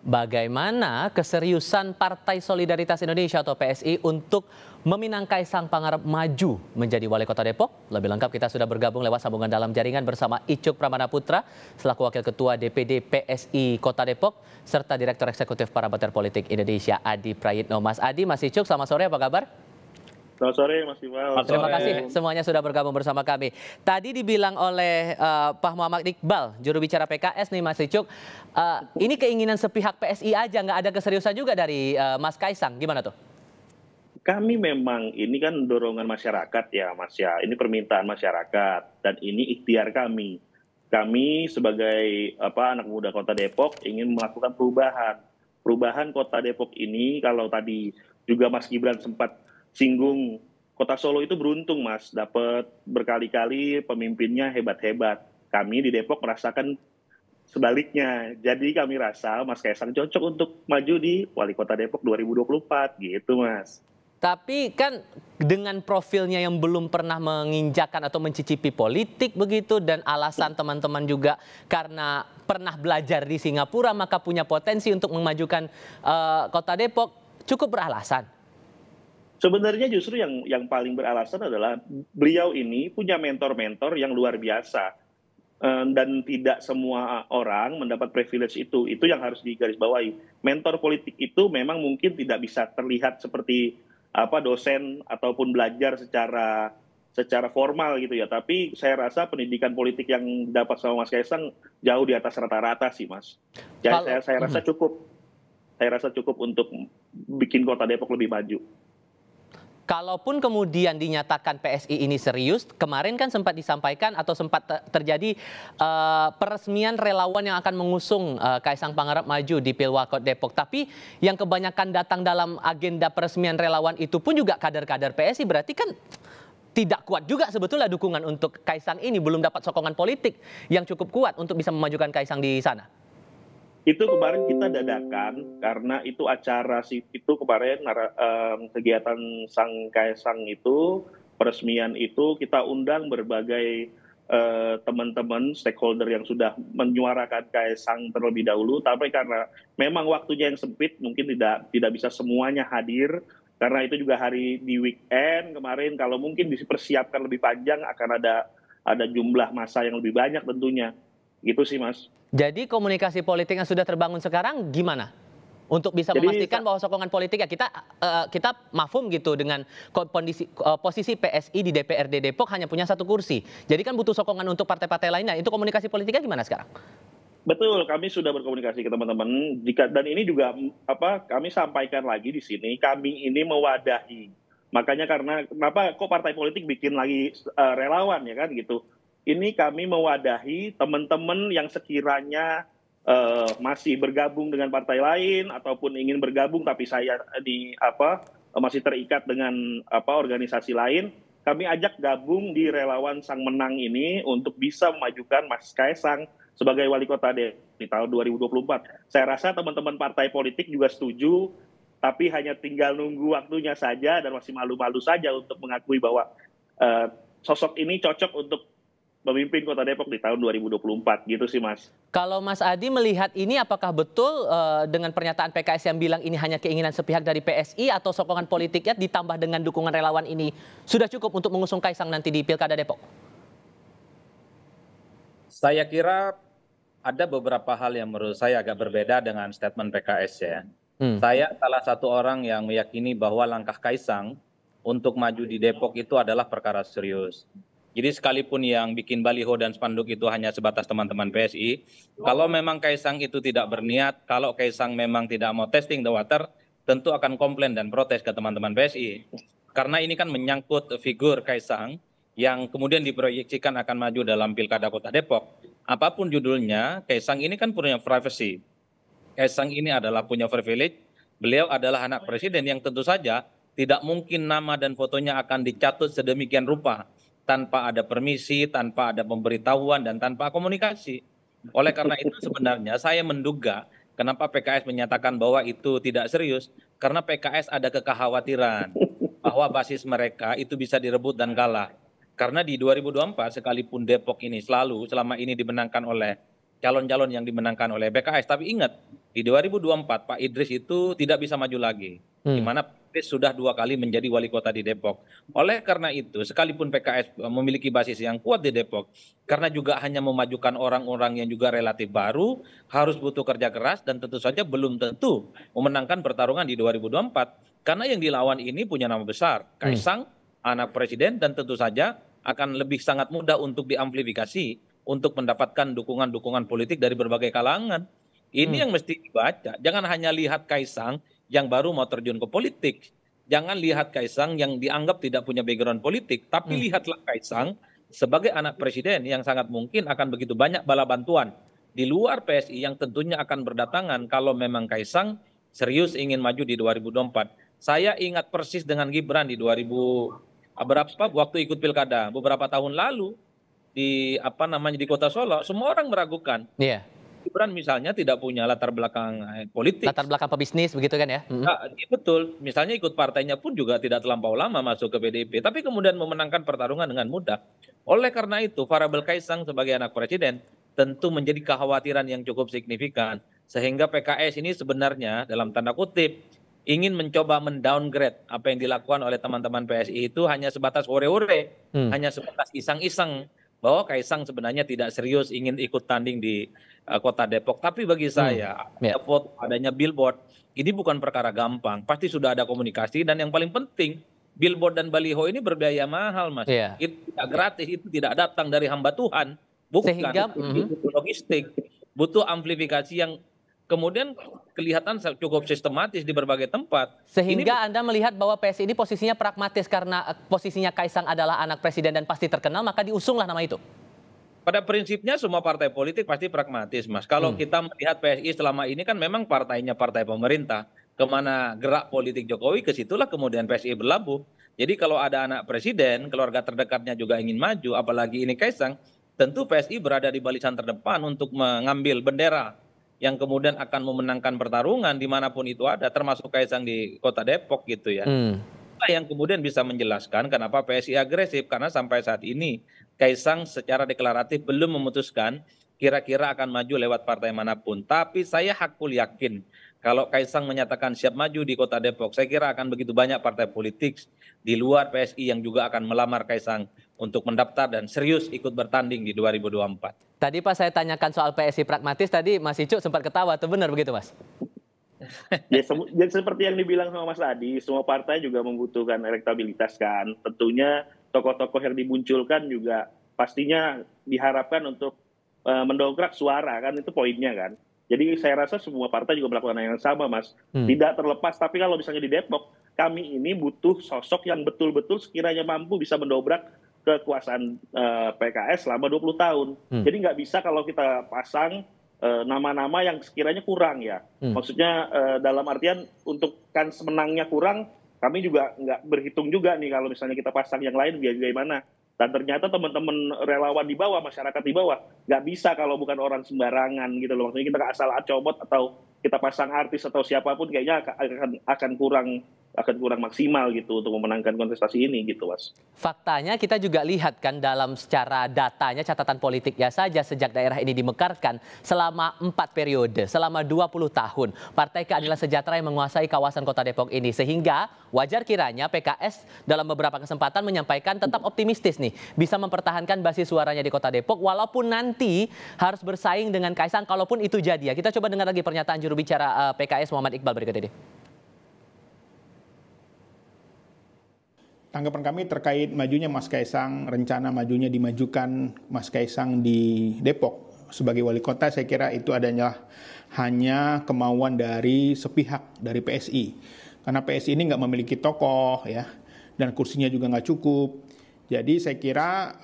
Bagaimana keseriusan Partai Solidaritas Indonesia atau PSI untuk meminang Kaisang Pangarep maju menjadi Wali Kota Depok? Lebih lengkap kita sudah bergabung lewat sambungan dalam jaringan bersama Icuk Pramanaputra selaku Wakil Ketua DPD PSI Kota Depok serta Direktur Eksekutif Parameter Politik Indonesia Adi Prayitno. Mas Adi, Mas Icuk, selamat sore, apa kabar? Selamat sore Mas Iqbal. Terima kasih semuanya sudah bergabung bersama kami. Tadi dibilang oleh Pak Muhammad Iqbal, juru bicara PKS nih Mas Icuk, ini keinginan sepihak PSI aja, nggak ada keseriusan juga dari Mas Kaisang, gimana tuh? Kami memang ini kan dorongan masyarakat ya Mas ya, ini permintaan masyarakat dan ini ikhtiar kami. Kami sebagai anak muda Kota Depok ingin melakukan perubahan. Perubahan Kota Depok ini kalau tadi juga Mas Gibran sempat singgung, Kota Solo itu beruntung Mas, dapat berkali-kali pemimpinnya hebat-hebat. Kami di Depok merasakan sebaliknya. Jadi kami rasa Mas Kaisang cocok untuk maju di Wali Kota Depok 2024 gitu Mas. Tapi kan dengan profilnya yang belum pernah menginjakan atau mencicipi politik begitu, dan alasan teman-teman juga karena pernah belajar di Singapura maka punya potensi untuk memajukan Kota Depok, cukup beralasan. Sebenarnya justru yang paling beralasan adalah beliau ini punya mentor-mentor yang luar biasa. Dan tidak semua orang mendapat privilege itu. Itu yang harus digarisbawahi. Mentor politik itu memang mungkin tidak bisa terlihat seperti dosen ataupun belajar secara formal gitu ya. Tapi saya rasa pendidikan politik yang dapat sama Mas Kaisang jauh di atas rata-rata sih Mas. Jadi saya rasa cukup. Saya rasa cukup untuk bikin Kota Depok lebih maju. Kalaupun kemudian dinyatakan PSI ini serius, kemarin kan sempat disampaikan atau sempat terjadi peresmian relawan yang akan mengusung Kaisang Pangarep maju di Pilwakot Depok. Tapi yang kebanyakan datang dalam agenda peresmian relawan itu pun juga kader-kader PSI, berarti kan tidak kuat juga sebetulnya dukungan untuk Kaisang ini, belum dapat sokongan politik yang cukup kuat untuk bisa memajukan Kaisang di sana. Itu kemarin kita dadakan karena itu acara itu kemarin kegiatan Sang Kaisang itu peresmian itu kita undang berbagai teman-teman stakeholder yang sudah menyuarakan Kaisang terlebih dahulu, tapi karena memang waktunya yang sempit mungkin tidak bisa semuanya hadir karena itu juga hari di weekend kemarin. Kalau mungkin dipersiapkan lebih panjang akan ada jumlah massa yang lebih banyak tentunya. Gitu sih Mas. Jadi komunikasi politik yang sudah terbangun sekarang gimana? Untuk bisa memastikan bahwa sokongan politik ya kita mafhum gitu dengan posisi PSI di DPRD Depok hanya punya 1 kursi. Jadi kan butuh sokongan untuk partai-partai lainnya. Itu komunikasi politiknya gimana sekarang? Betul, kami sudah berkomunikasi ke teman-teman. Dan ini juga kami sampaikan lagi di sini, kami ini mewadahi. Makanya kenapa kok partai politik bikin lagi relawan ya kan gitu. Ini kami mewadahi teman-teman yang sekiranya masih bergabung dengan partai lain ataupun ingin bergabung tapi saya masih terikat dengan organisasi lain. Kami ajak gabung di relawan Sang Menang ini untuk bisa memajukan Mas Kaisang sebagai Wali Kota di tahun 2024. Saya rasa teman-teman partai politik juga setuju, tapi hanya tinggal nunggu waktunya saja dan masih malu-malu saja untuk mengakui bahwa sosok ini cocok untuk memimpin Kota Depok di tahun 2024 gitu sih Mas. Kalau Mas Adi melihat ini apakah betul dengan pernyataan PKS yang bilang ini hanya keinginan sepihak dari PSI atau sokongan politiknya ditambah dengan dukungan relawan ini sudah cukup untuk mengusung Kaisang nanti di Pilkada Depok? Saya kira ada beberapa hal yang menurut saya agak berbeda dengan statement PKS ya. Saya salah satu orang yang meyakini bahwa langkah Kaisang untuk maju di Depok itu adalah perkara serius. Jadi sekalipun yang bikin baliho dan spanduk itu hanya sebatas teman-teman PSI, kalau memang Kaisang itu tidak berniat, kalau Kaisang memang tidak mau testing the water, tentu akan komplain dan protes ke teman-teman PSI. Karena ini kan menyangkut figur Kaisang yang kemudian diproyeksikan akan maju dalam Pilkada Kota Depok. Apapun judulnya, Kaisang ini kan punya privacy. Kaisang ini adalah punya privilege, beliau adalah anak presiden yang tentu saja tidak mungkin nama dan fotonya akan dicatut sedemikian rupa tanpa ada permisi, tanpa ada pemberitahuan, dan tanpa komunikasi. Oleh karena itu sebenarnya saya menduga kenapa PKS menyatakan bahwa itu tidak serius, karena PKS ada kekhawatiran bahwa basis mereka itu bisa direbut dan kalah. Karena di 2024 sekalipun Depok ini selama ini dimenangkan oleh calon-calon yang dimenangkan oleh PKS, tapi ingat di di 2024 Pak Idris itu tidak bisa maju lagi, di mana Pak Idris sudah 2 kali menjadi wali kota di Depok. Oleh karena itu, sekalipun PKS memiliki basis yang kuat di Depok, karena juga hanya memajukan orang-orang yang juga relatif baru, harus butuh kerja keras dan tentu saja belum tentu memenangkan pertarungan di 2024. Karena yang dilawan ini punya nama besar, Kaisang, anak presiden, dan tentu saja akan lebih sangat mudah untuk diamplifikasi untuk mendapatkan dukungan-dukungan politik dari berbagai kalangan. Ini yang mesti dibaca. Jangan hanya lihat Kaisang yang baru mau terjun ke politik. Jangan lihat Kaisang yang dianggap tidak punya background politik. Tapi lihatlah Kaisang sebagai anak presiden yang sangat mungkin akan begitu banyak bala bantuan di luar PSI yang tentunya akan berdatangan kalau memang Kaisang serius ingin maju di 2024. Saya ingat persis dengan Gibran di 2000 berapa waktu ikut pilkada beberapa tahun lalu di di Kota Solo, semua orang meragukan. Iya. Gibran misalnya tidak punya latar belakang politik. Latar belakang pebisnis begitu kan ya? Betul. Misalnya ikut partainya pun juga tidak terlampau lama masuk ke PDIP, tapi kemudian memenangkan pertarungan dengan mudah. Oleh karena itu, variabel Kaisang sebagai anak presiden tentu menjadi kekhawatiran yang cukup signifikan. Sehingga PKS ini sebenarnya dalam tanda kutip ingin mencoba mendowngrade apa yang dilakukan oleh teman-teman PSI itu hanya sebatas ore-ore, hanya sebatas iseng-iseng, bahwa Kaisang sebenarnya tidak serius ingin ikut tanding di kota Depok. Tapi bagi saya, adanya foto, adanya billboard, ini bukan perkara gampang. Pasti sudah ada komunikasi dan yang paling penting, billboard dan baliho ini berbiaya mahal, Mas. Itu tidak gratis, itu tidak datang dari hamba Tuhan. Bukan, Sehingga, itu butuh logistik, butuh amplifikasi yang kemudian kelihatan cukup sistematis di berbagai tempat. Sehingga Anda melihat bahwa PSI ini posisinya pragmatis karena posisinya Kaisang adalah anak presiden dan pasti terkenal, maka diusunglah nama itu. Pada prinsipnya semua partai politik pasti pragmatis, Mas. Kalau kita melihat PSI selama ini kan memang partainya partai pemerintah. Kemana gerak politik Jokowi, ke situlah kemudian PSI berlabuh. Jadi kalau ada anak presiden, keluarga terdekatnya juga ingin maju, apalagi ini Kaisang, tentu PSI berada di barisan terdepan untuk mengambil bendera yang kemudian akan memenangkan pertarungan dimanapun itu ada, termasuk Kaisang di kota Depok gitu ya. Yang kemudian bisa menjelaskan kenapa PSI agresif, karena sampai saat ini Kaisang secara deklaratif belum memutuskan kira-kira akan maju lewat partai manapun. Tapi saya hakul yakin kalau Kaisang menyatakan siap maju di kota Depok, saya kira akan begitu banyak partai politik di luar PSI yang juga akan melamar Kaisang untuk mendaftar dan serius ikut bertanding di 2024. Tadi pas saya tanyakan soal PSI pragmatis, tadi Mas Icuk sempat ketawa, itu benar begitu Mas? Ya, seperti yang dibilang sama Mas Adi, semua partai juga membutuhkan elektabilitas kan. Tentunya tokoh-tokoh yang dimunculkan juga pastinya diharapkan untuk mendongkrak suara kan, itu poinnya kan. Jadi saya rasa semua partai juga melakukan hal yang sama, Mas. Tidak terlepas, tapi kalau misalnya di Depok, kami ini butuh sosok yang betul-betul sekiranya mampu bisa mendobrak kekuasaan PKS selama 20 tahun. Jadi nggak bisa kalau kita pasang nama-nama yang sekiranya kurang ya. Maksudnya dalam artian untuk kans menangnya kurang, kami juga nggak berhitung juga nih kalau misalnya kita pasang yang lain bagaimana. Dan ternyata teman-teman relawan di bawah, masyarakat di bawah, nggak bisa kalau bukan orang sembarangan gitu loh. Maksudnya kita nggak asal acomot atau kita pasang artis atau siapapun kayaknya akan kurang maksimal gitu untuk memenangkan kontestasi ini gitu, Mas. Faktanya kita juga lihat kan dalam secara datanya, catatan politiknya saja sejak daerah ini dimekarkan selama 4 periode, selama 20 tahun. Partai Keadilan Sejahtera yang menguasai kawasan kota Depok ini. Sehingga wajar kiranya PKS dalam beberapa kesempatan menyampaikan tetap optimistis nih, bisa mempertahankan basis suaranya di kota Depok walaupun nanti harus bersaing dengan Kaisang kalaupun itu jadi ya. Kita coba dengar lagi pernyataan juru bicara PKS Muhammad Iqbal berikut ini. Tanggapan kami terkait majunya Mas Kaisang, rencana majunya dimajukan Mas Kaisang di Depok sebagai wali kota, saya kira itu adalah hanya kemauan dari sepihak dari PSI. Karena PSI ini nggak memiliki tokoh ya, dan kursinya juga nggak cukup. Jadi saya kira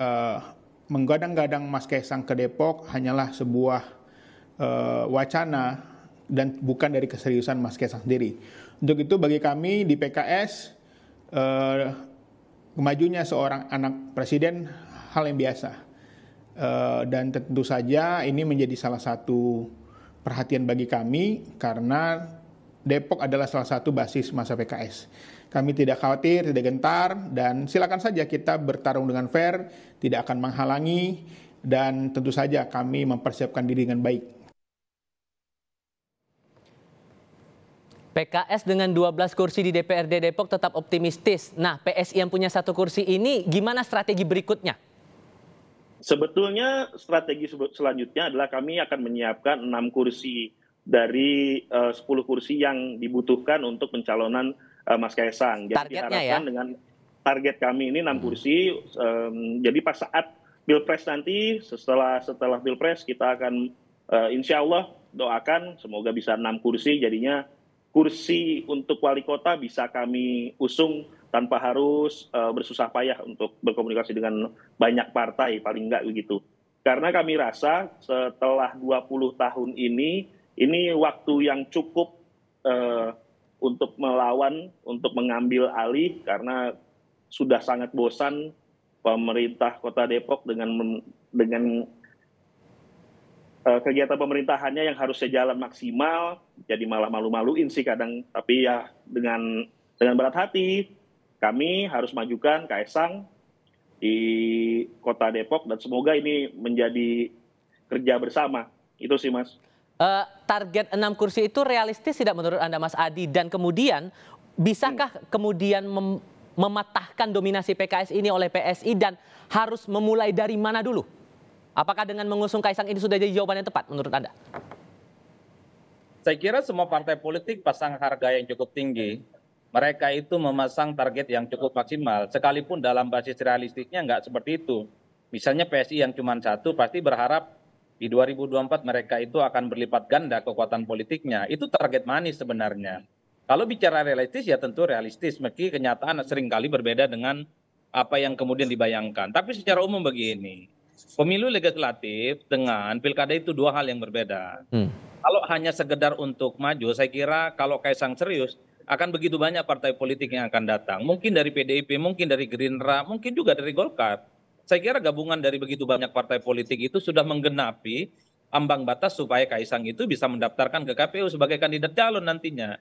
menggadang-gadang Mas Kaisang ke Depok hanyalah sebuah wacana dan bukan dari keseriusan Mas Kaisang sendiri. Untuk itu bagi kami di PKS, majunya seorang anak presiden hal yang biasa, dan tentu saja ini menjadi salah satu perhatian bagi kami karena Depok adalah salah satu basis masa PKS. Kami tidak khawatir, tidak gentar, dan silakan saja kita bertarung dengan fair, tidak akan menghalangi, dan tentu saja kami mempersiapkan diri dengan baik. PKS dengan 12 kursi di DPRD Depok tetap optimistis. Nah, PSI yang punya 1 kursi ini gimana strategi berikutnya? Sebetulnya strategi selanjutnya adalah kami akan menyiapkan 6 kursi dari 10 kursi yang dibutuhkan untuk pencalonan Mas Kaisang. Jadi Targetnya diharapkan ya? dengan target kami ini 6 kursi. Jadi pas saat Pilpres nanti, setelah Pilpres kita akan insya Allah doakan semoga bisa 6 kursi. Jadinya kursi untuk wali kota bisa kami usung tanpa harus bersusah payah untuk berkomunikasi dengan banyak partai, paling enggak begitu. Karena kami rasa setelah 20 tahun ini waktu yang cukup untuk melawan, untuk mengambil alih, karena sudah sangat bosan pemerintah Kota Depok dengan kegiatan pemerintahannya yang harusnya jalan maksimal, jadi malah malu-maluin sih kadang. Tapi ya dengan berat hati, kami harus majukan Kaisang di Kota Depok dan semoga ini menjadi kerja bersama. Itu sih, Mas. Target 6 kursi itu realistis tidak menurut Anda, Mas Adi? Dan kemudian bisakah kemudian mematahkan dominasi PKS ini oleh PSI dan harus memulai dari mana dulu? Apakah dengan mengusung Kaisang ini sudah jadi jawaban yang tepat menurut Anda? Saya kira semua partai politik pasang harga yang cukup tinggi. Mereka itu memasang target yang cukup maksimal, sekalipun dalam basis realistiknya nggak seperti itu. Misalnya PSI yang cuma 1 pasti berharap di 2024 mereka itu akan berlipat ganda kekuatan politiknya. Itu target manis sebenarnya. Kalau bicara realistis ya tentu realistis, meski kenyataan seringkali berbeda dengan apa yang kemudian dibayangkan. Tapi secara umum begini, pemilu legislatif dengan pilkada itu 2 hal yang berbeda. Kalau hanya sekedar untuk maju, saya kira kalau Kaisang serius, akan begitu banyak partai politik yang akan datang. Mungkin dari PDIP, mungkin dari Gerindra, mungkin juga dari Golkar. Saya kira gabungan dari begitu banyak partai politik itu sudah menggenapi ambang batas supaya Kaisang itu bisa mendaftarkan ke KPU sebagai kandidat calon nantinya.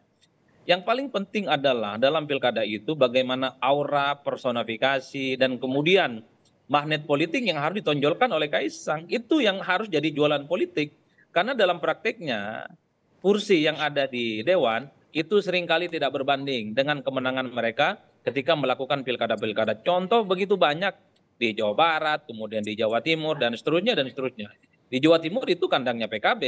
Yang paling penting adalah dalam pilkada itu bagaimana aura, personifikasi, dan kemudian magnet politik yang harus ditonjolkan oleh Kaisang. Itu yang harus jadi jualan politik. Karena dalam prakteknya, kursi yang ada di Dewan itu seringkali tidak berbanding dengan kemenangan mereka ketika melakukan pilkada-pilkada. Contoh begitu banyak di Jawa Barat, kemudian di Jawa Timur, dan seterusnya, dan seterusnya. Di Jawa Timur itu kandangnya PKB,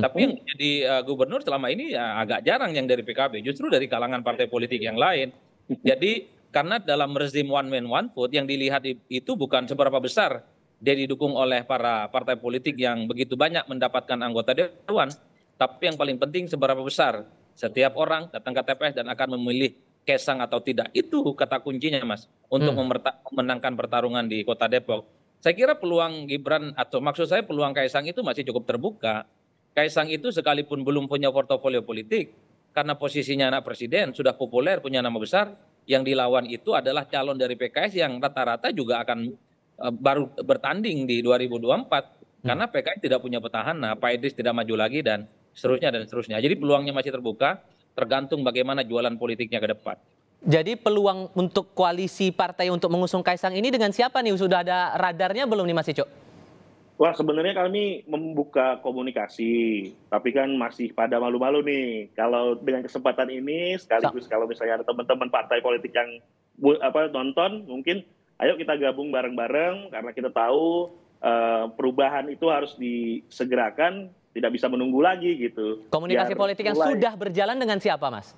tapi yang jadi gubernur selama ini ya agak jarang yang dari PKB, justru dari kalangan partai politik yang lain. Jadi karena dalam rezim one man one vote yang dilihat itu bukan seberapa besar dia didukung oleh para partai politik yang begitu banyak mendapatkan anggota Dewan, tapi yang paling penting seberapa besar setiap orang datang ke TPS dan akan memilih Kaisang atau tidak. Itu kata kuncinya, Mas, untuk memenangkan pertarungan di Kota Depok. Saya kira peluang Gibran, atau maksud saya peluang Kaisang itu masih cukup terbuka. Kaisang itu sekalipun belum punya portofolio politik, karena posisinya anak presiden, sudah populer, punya nama besar, yang dilawan itu adalah calon dari PKS yang rata-rata juga akan baru bertanding di 2024. Karena PKS tidak punya petahana, Pak Idris tidak maju lagi, dan seterusnya dan seterusnya. Jadi peluangnya masih terbuka, tergantung bagaimana jualan politiknya ke depan. Jadi peluang untuk koalisi partai untuk mengusung Kaisang ini dengan siapa nih? Sudah ada radarnya belum nih, Mas Ico? Wah, sebenarnya kami membuka komunikasi, tapi kan masih pada malu-malu nih. Kalau dengan kesempatan ini, sekaligus kalau misalnya ada teman-teman partai politik yang nonton, mungkin ayo kita gabung bareng-bareng, karena kita tahu perubahan itu harus disegerakan, tidak bisa menunggu lagi gitu. Komunikasi politik yang sudah berjalan dengan siapa, Mas?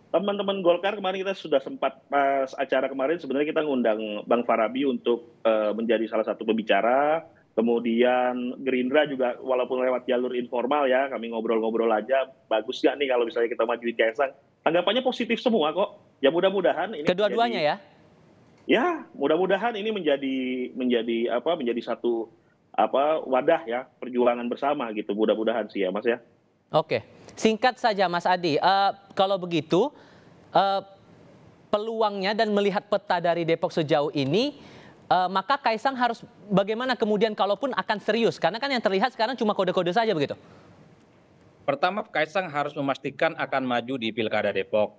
Teman-teman Golkar kemarin kita sudah sempat pas acara kemarin sebenarnya kita ngundang Bang Farabi untuk menjadi salah satu pembicara. Kemudian Gerindra juga walaupun lewat jalur informal ya, kami ngobrol-ngobrol aja. Bagus nggak nih kalau misalnya kita majuin Kaisang? Tanggapannya positif semua kok. Ya mudah-mudahan ini kedua-duanya ya. Ya, mudah-mudahan ini menjadi satu wadah ya perjuangan bersama gitu. Mudah-mudahan sih ya, Mas ya. Oke, singkat saja Mas Adi. Kalau begitu peluangnya dan melihat peta dari Depok sejauh ini, maka Kaisang harus bagaimana kemudian kalaupun akan serius? Karena kan yang terlihat sekarang cuma kode-kode saja begitu. Pertama, Kaisang harus memastikan akan maju di Pilkada Depok.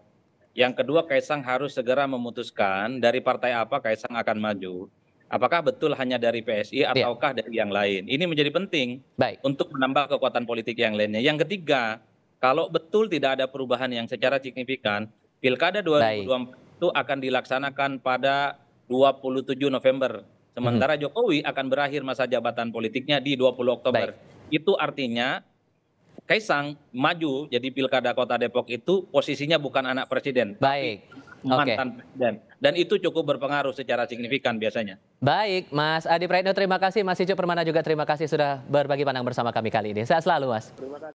Yang kedua, Kaisang harus segera memutuskan dari partai apa Kaisang akan maju. Apakah betul hanya dari PSI ataukah dari yang lain? Ini menjadi penting untuk menambah kekuatan politik yang lainnya. Yang ketiga, kalau betul tidak ada perubahan yang secara signifikan, Pilkada 2024 itu akan dilaksanakan pada 27 November. Sementara Jokowi akan berakhir masa jabatan politiknya di 20 Oktober. Itu artinya Kaisang maju jadi Pilkada Kota Depok itu posisinya bukan anak presiden, tapi mantan presiden. Dan itu cukup berpengaruh secara signifikan biasanya. Baik, Mas Adi Praetno terima kasih, Mas Ijo Permana juga terima kasih sudah berbagi pandangan bersama kami kali ini. Sehat selalu, Mas.